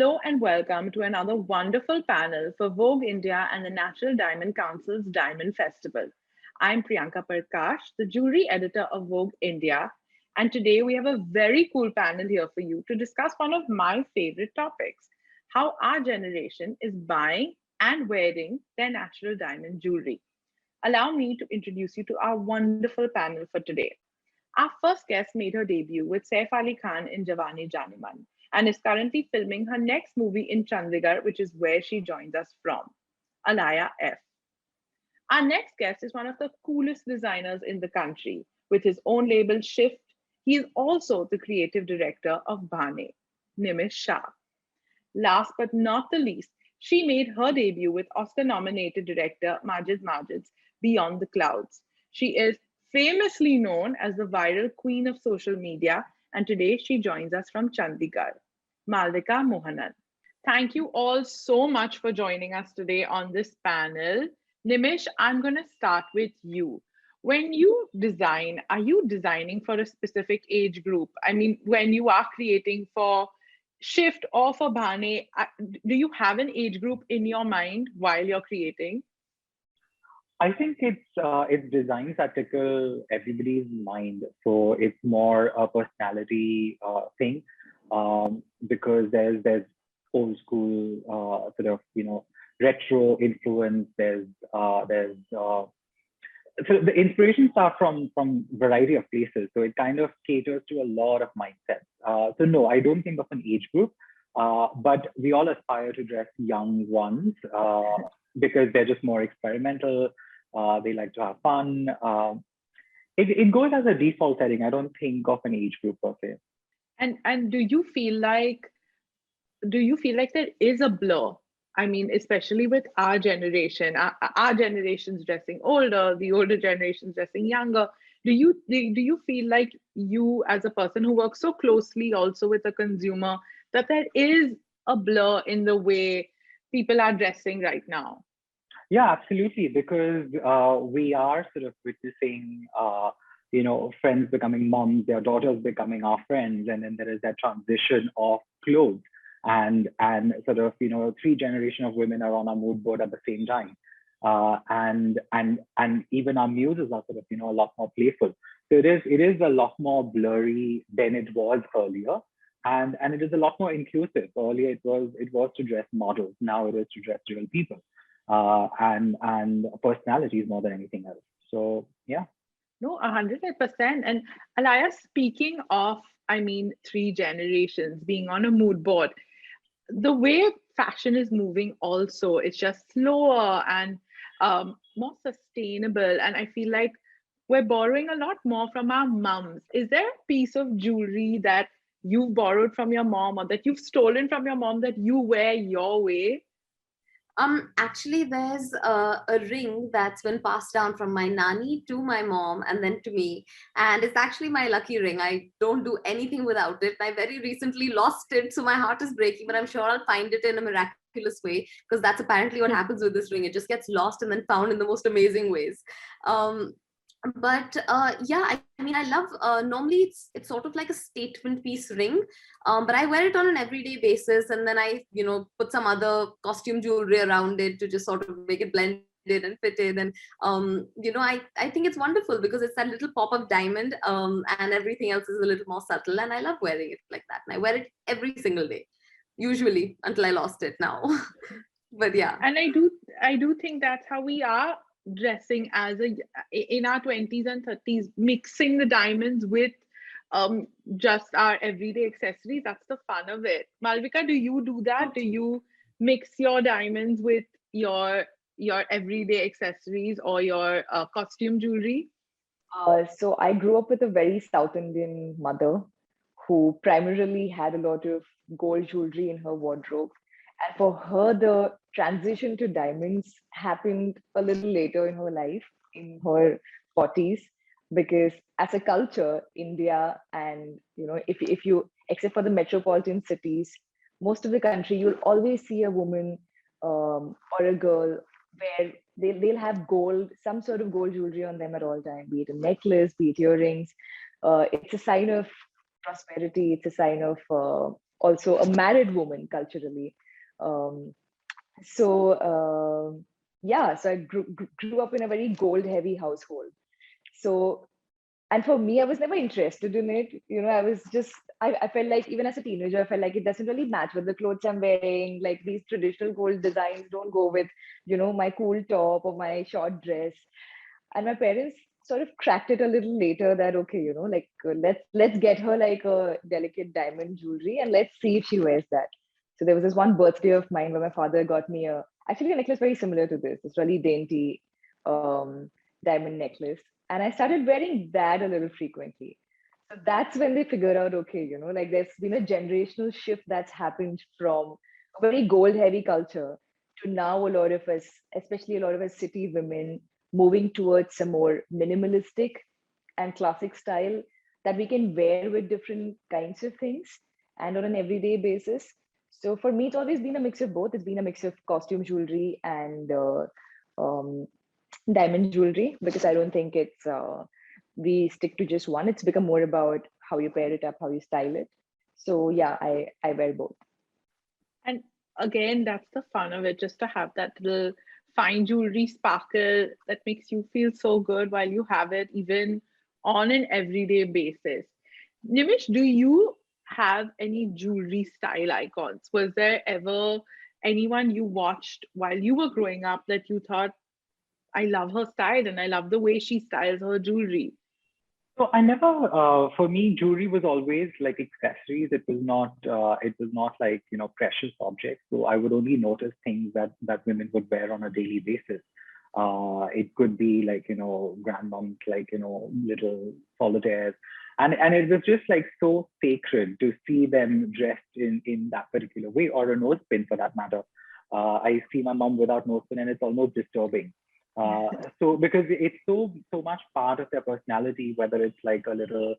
Hello and welcome to another wonderful panel for Vogue India and the National Diamond Council's Diamond Festival. I'm Priyanka Parkash, the jewelry editor of Vogue India, and today we have a very cool panel here for you to discuss one of my favorite topics: how our generation is buying and wearing their natural diamond jewelry. Allow me to introduce you to our wonderful panel for today. Our first guest made her debut with Saif Ali Khan in Jawani Janiman and is currently filming her next movie in Chandigarh, which is where she joins us from. Alaya F. Our next guest is one of the coolest designers in the country. With his own label Shift, he is also the creative director of Bhaane, Nimish Shah. Last but not the least, she made her debut with Oscar nominated director Majid's Beyond the Clouds. She is famously known as the viral queen of social media, and today she joins us from Chandigarh. Malvika Mohanan. Thank you all so much for joining us today on this panel. Nimish, I'm going to start with you. When you design, are you designing for a specific age group? I mean, when you are creating for Shift or for Bhane, do you have an age group in your mind while you're creating? I think it's designs that tickle everybody's mind. So it's more a personality thing, because there's old school sort of retro influence. There's so the inspirations are from variety of places. So it kind of caters to a lot of mindsets. So no, I don't think of an age group, but we all aspire to dress young ones because they're just more experimental. They like to have fun. It goes as a default setting. I don't think of an age group per se. And do you feel like there is a blur? I mean, especially with our generation, our generation's dressing older, the older generation's dressing younger. Do you feel like you, as a person who works so closely also with a consumer, that there is a blur in the way people are dressing right now? Yeah, absolutely. Because we are sort of witnessing, friends becoming moms, their daughters becoming our friends, and then there is that transition of clothes, and sort of three generation of women are on our mood board at the same time, and even our muses are sort of a lot more playful. So it is a lot more blurry than it was earlier. And it is a lot more inclusive. Earlier it was to dress models. Now it is to dress real people. And personalities more than anything else. So yeah. No, 100%. And Alaya, speaking of, I mean, three generations being on a mood board, the way fashion is moving also, it's just slower and more sustainable. And I feel like we're borrowing a lot more from our moms. Is there a piece of jewelry that you've borrowed from your mom or that you've stolen from your mom that you wear your way? Actually, there's a ring that's been passed down from my nanny to my mom and then to me. And it's actually my lucky ring. I don't do anything without it. I very recently lost it, so my heart is breaking, but I'm sure I'll find it in a miraculous way, because that's apparently what happens with this ring. It just gets lost and then found in the most amazing ways. Um, but yeah, I mean, I love, normally it's sort of like a statement piece ring, but I wear it on an everyday basis, and then I put some other costume jewelry around it to just sort of make it blend in and fit in. And I think it's wonderful because it's that little pop of diamond, and everything else is a little more subtle, and I love wearing it like that, and I wear it every single day, usually, until I lost it now. But yeah. And I do think that's how we are dressing as a in our 20s and 30s, mixing the diamonds with just our everyday accessories. That's the fun of it. Malvika, do you do that? Do you mix your diamonds with your everyday accessories or your costume jewelry? So I grew up with a very South Indian mother who primarily had a lot of gold jewelry in her wardrobe. And for her, the transition to diamonds happened a little later in her life, in her 40s, because as a culture, India, and if you, except for the metropolitan cities, most of the country, you'll always see a woman or a girl where they'll have gold, some sort of gold jewelry on them at all time, be it a necklace, be it earrings. It's a sign of prosperity. It's a sign of also a married woman culturally. Um, so yeah, so I grew up in a very gold heavy household. So, and for me, I was never interested in it. I was just, I felt like even as a teenager, I felt like it doesn't really match with the clothes I'm wearing. Like these traditional gold designs don't go with, my cool top or my short dress. And my parents sort of cracked it a little later that, okay, like let's get her like a delicate diamond jewelry and let's see if she wears that. So there was this one birthday of mine where my father got me actually a necklace very similar to this really dainty um, diamond necklace. And I started wearing that a little frequently. So that's when they figured out, okay, like there's been a generational shift that's happened from a very gold heavy culture to now a lot of us, especially a lot of us city women, moving towards a more minimalistic and classic style that we can wear with different kinds of things and on an everyday basis. So for me, it's always been a mix of both. It's been a mix of costume jewelry and um, diamond jewelry, because I don't think it's we stick to just one. It's become more about how you pair it up, how you style it. So yeah, I wear both. And again, that's the fun of it, just to have that little fine jewelry sparkle that makes you feel so good while you have it, even on an everyday basis. Nimish, do you have any jewelry style icons? Was there ever anyone you watched while you were growing up that you thought, I love her style and I love the way she styles her jewelry? So I never, for me, jewelry was always like accessories. It was not like, precious objects. So I would only notice things that women would wear on a daily basis. It could be like, grandmoms, like, little solitaires. And it was just like so sacred to see them dressed in that particular way, or a nose pin for that matter. I see my mom without nose pin and it's almost disturbing. So because it's so much part of their personality, whether it's like a little,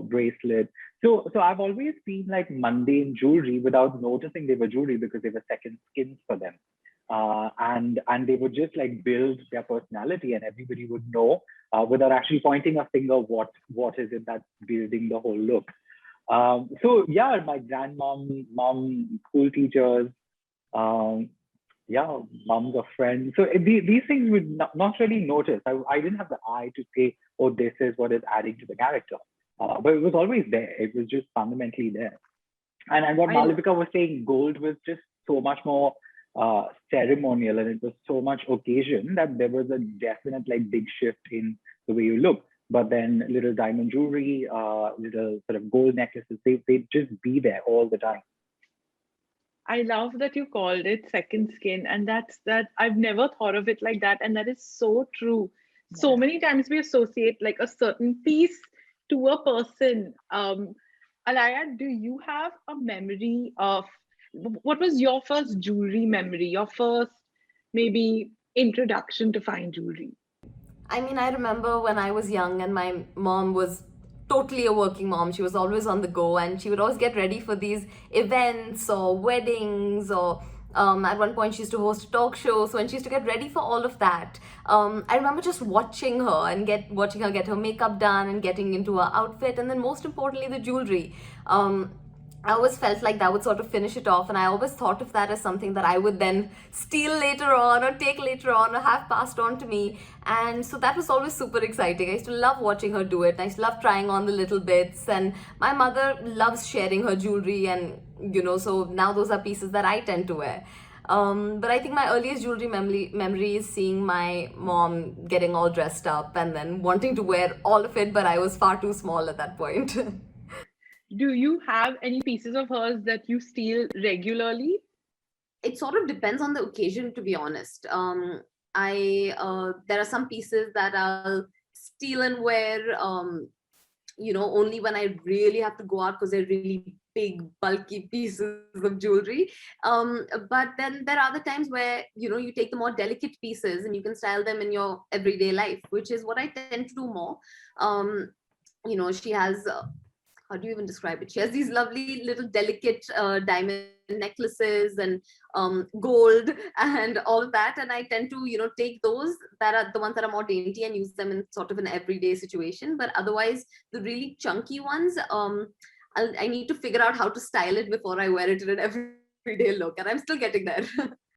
bracelet. So I've always seen like mundane jewelry without noticing they were jewelry because they were second skins for them. And they would just like build their personality, and everybody would know without actually pointing a finger what is it that's building the whole look. So yeah, my grandmom, mom, school teachers, um, yeah, moms of friends. So these things would not really notice. I didn't have the eye to say, oh, this is what is adding to the character. But it was always there. It was just fundamentally there. And what I Malavika was saying, gold was just so much more ceremonial, and it was so much occasion that there was a definite like big shift in the way you look. But then little diamond jewelry, little sort of gold necklaces, they just be there all the time. I love that you called it second skin, and that I've never thought of it like that, and that is so true. So Yeah. many times we associate like a certain piece to a person. Alaya, do you have a memory of what was your first jewelry memory? Your first maybe introduction to fine jewelry? I mean, I remember when I was young and my mom was totally a working mom. She was always on the go and she would always get ready for these events or weddings or at one point she used to host a talk show. So when she used to get ready for all of that, I remember just watching her and watching her get her makeup done and getting into her outfit, and then most importantly the jewelry. I always felt like that would sort of finish it off, and I always thought of that as something that I would then steal later on or take later on or have passed on to me. And so that was always super exciting. I used to love watching her do it. I used to love trying on the little bits, and my mother loves sharing her jewelry, and so now those are pieces that I tend to wear. But I think my earliest jewelry memory is seeing my mom getting all dressed up and then wanting to wear all of it, but I was far too small at that point. Do you have any pieces of hers that you steal regularly? It sort of depends on the occasion, to be honest. I There are some pieces that I'll steal and wear, only when I really have to go out because they're really big bulky pieces of jewelry. But then there are other times where you take the more delicate pieces and you can style them in your everyday life, which is what I tend to do more. She has how do you even describe it? She has these lovely little delicate diamond necklaces and gold and all of that. And I tend to, take those that are the ones that are more dainty and use them in sort of an everyday situation. But otherwise, the really chunky ones, I need to figure out how to style it before I wear it in an everyday look, and I'm still getting there.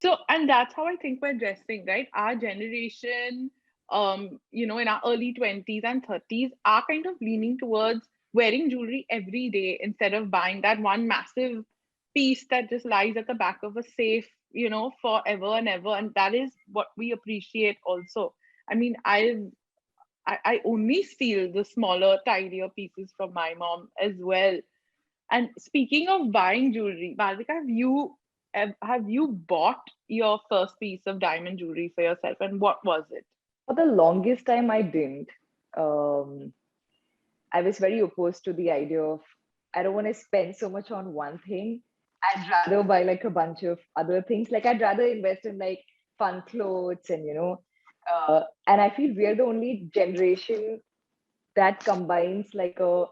So, and that's how I think we're dressing, right? Our generation, in our early 20s and 30s are kind of leaning towards wearing jewelry every day instead of buying that one massive piece that just lies at the back of a safe, forever and ever. And that is what we appreciate also. I mean, I only steal the smaller, tidier pieces from my mom as well. And speaking of buying jewelry, Malvika, have you bought your first piece of diamond jewelry for yourself, and what was it? For the longest time, I didn't. Um, I was very opposed to the idea of I don't want to spend so much on one thing. I'd rather buy like a bunch of other things. Like I'd rather invest in like fun clothes and and I feel we're the only generation that combines like a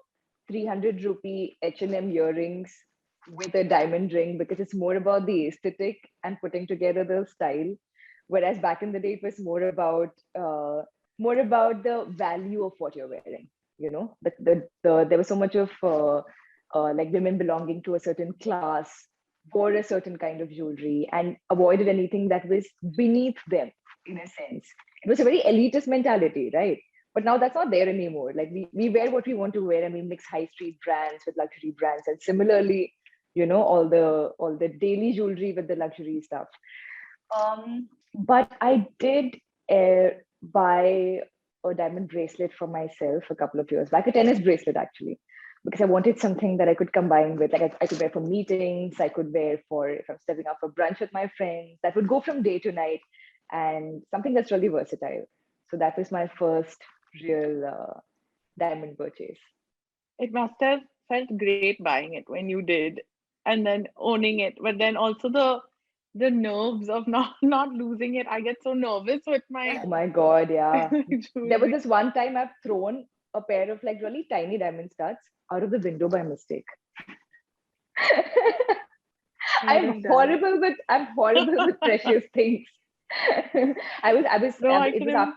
300 rupee H&M earrings with a diamond ring because it's more about the aesthetic and putting together the style. Whereas back in the day, it was more about the value of what you're wearing. There was so much of like women belonging to a certain class wore a certain kind of jewelry and avoided anything that was beneath them in a sense. It was a very elitist mentality, right? But now that's not there anymore. Like we wear what we want to wear and we mix high street brands with luxury brands. And similarly, all the daily jewelry with the luxury stuff. But I did buy a diamond bracelet for myself a couple of years back, a tennis bracelet actually, because I wanted something that I could combine with, like I could wear for meetings, I could wear for if I'm stepping out for brunch with my friends, that would go from day to night, and something that's really versatile. So that was my first real diamond purchase. It must have felt great buying it when you did, and then owning it, but then also the nerves of not losing it. I get so nervous with my Oh my God, yeah. There was jewelry. this one time I've thrown a pair of like really tiny diamond studs out of the window by mistake. I would have done it. I'm horrible with precious things. No, I It was couldn't.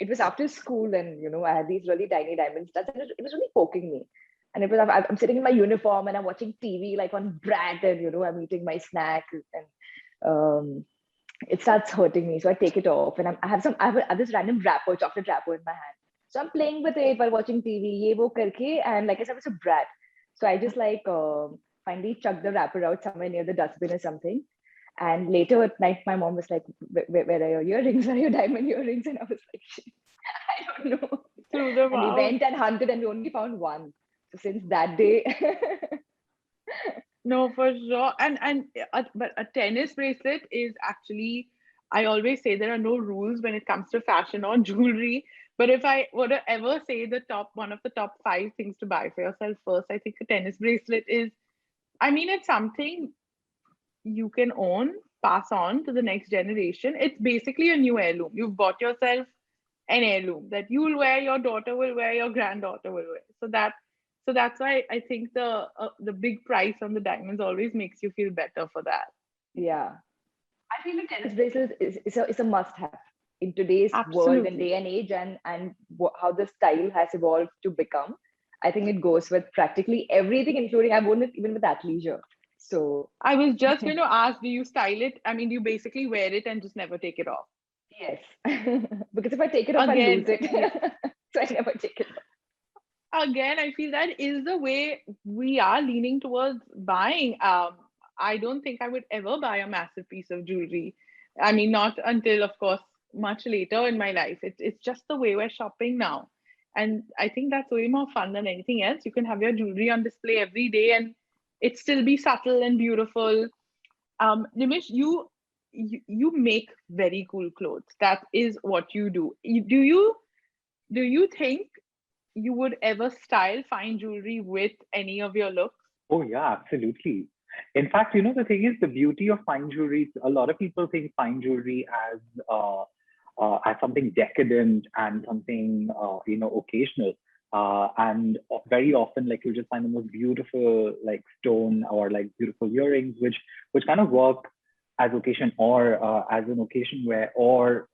it was after school, and I had these really tiny diamond studs, and it was really poking me. And I'm sitting in my uniform and I'm watching TV like on Brat, and I'm eating my snack, and um, it starts hurting me. So I take it off, and I have this random wrapper, chocolate wrapper in my hand. So I'm playing with it while watching TV, ye wo karke, and like I said, I was a brat. So I just like finally chucked the wrapper out somewhere near the dustbin or something. And later at night, my mom was like, where are your earrings? Where are your diamond earrings? And I was like, shit, I don't know. Threw them And we out. went and hunted and we only found one. So since that day, No, for sure. But a tennis bracelet is actually, I always say there are no rules when it comes to fashion or jewelry. But if I were to ever say one of the top five things to buy for yourself first, I think a tennis bracelet is, I mean, it's something you can own, pass on to the next generation. It's basically a new heirloom. You've bought yourself an heirloom that you will wear, your daughter will wear, your granddaughter will wear. So that's why I think the big price on the diamonds always makes you feel better for that. yeah, I feel a tennis bracelet is a must have in today's world and Absolutely. day and age, and how the style has evolved to become. I think it goes with practically everything, including I've worn it even with athleisure. So I was just going to ask, do you style it? I mean, do you basically wear it and just never take it off? yes, because if I take it off, I lose Again, it. yeah. So I never take it off. Again, I feel that is the way we are leaning towards buying. I don't think I would ever buy a massive piece of jewelry. I mean, not until, of course, much later in my life. It's just the way we're shopping now, and I think that's way more fun than anything else. You can have your jewelry on display every day, and it still be subtle and beautiful. Nimish, you make very cool clothes. That is what you do. Do you think you would ever style fine jewelry with any of your looks? Oh, yeah, absolutely. In fact, the thing is, the beauty of fine jewelry, a lot of people think fine jewelry as something decadent and something, occasional. And very often, like, you'll just find the most beautiful, like, stone or like beautiful earrings, which kind of work as occasion or as an occasion wear or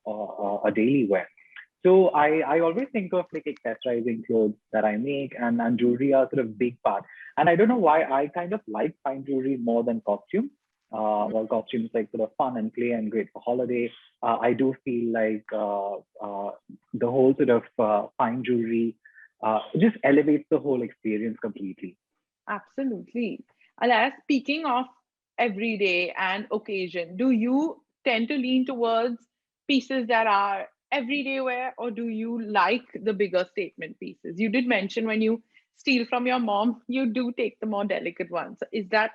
a daily wear. So I always think of like accessorizing clothes that I make, and jewelry are sort of big part. And I don't know why I kind of like fine jewelry more than costume. Well, costumes like sort of fun and play and great for holiday. I do feel like the whole sort of fine jewelry just elevates the whole experience completely. Absolutely. Alaya, speaking of everyday and occasion, do you tend to lean towards pieces that are everyday wear, or do you like the bigger statement pieces? You did mention when you steal from your mom, you do take the more delicate ones. Is that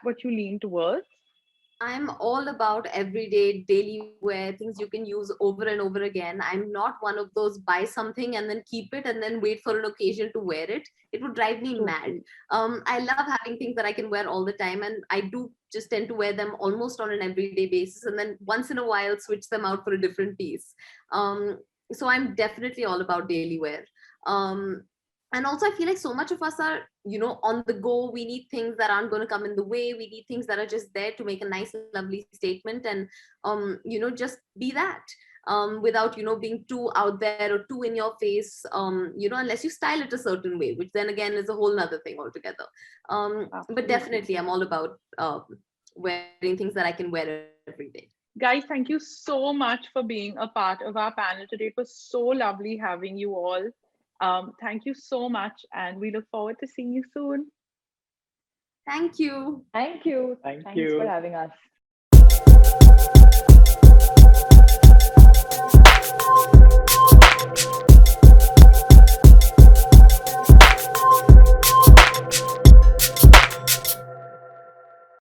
what you lean towards? I'm all about everyday daily wear, things you can use over and over again. I'm not one of those buy something and then keep it and then wait for an occasion to wear it. It would drive me mad. Totally. I love having things that I can wear all the time, and I do just tend to wear them almost on an everyday basis, and then once in a while switch them out for a different piece. Um, so I'm definitely all about daily wear. Um, and also I feel like so much of us are, on the go. We need things that aren't going to come in the way. We need things that are just there to make a nice lovely statement, and just be that, without being too out there or too in your face, unless you style it a certain way, which then again is a whole nother thing altogether. But Absolutely. definitely I'm all about wearing things that I can wear every day. Guys, thank you so much for being a part of our panel today. It was so lovely having you all. Thank you so much, and we look forward to seeing you soon. Thank you. Thank you. Thank Thanks for you. having us.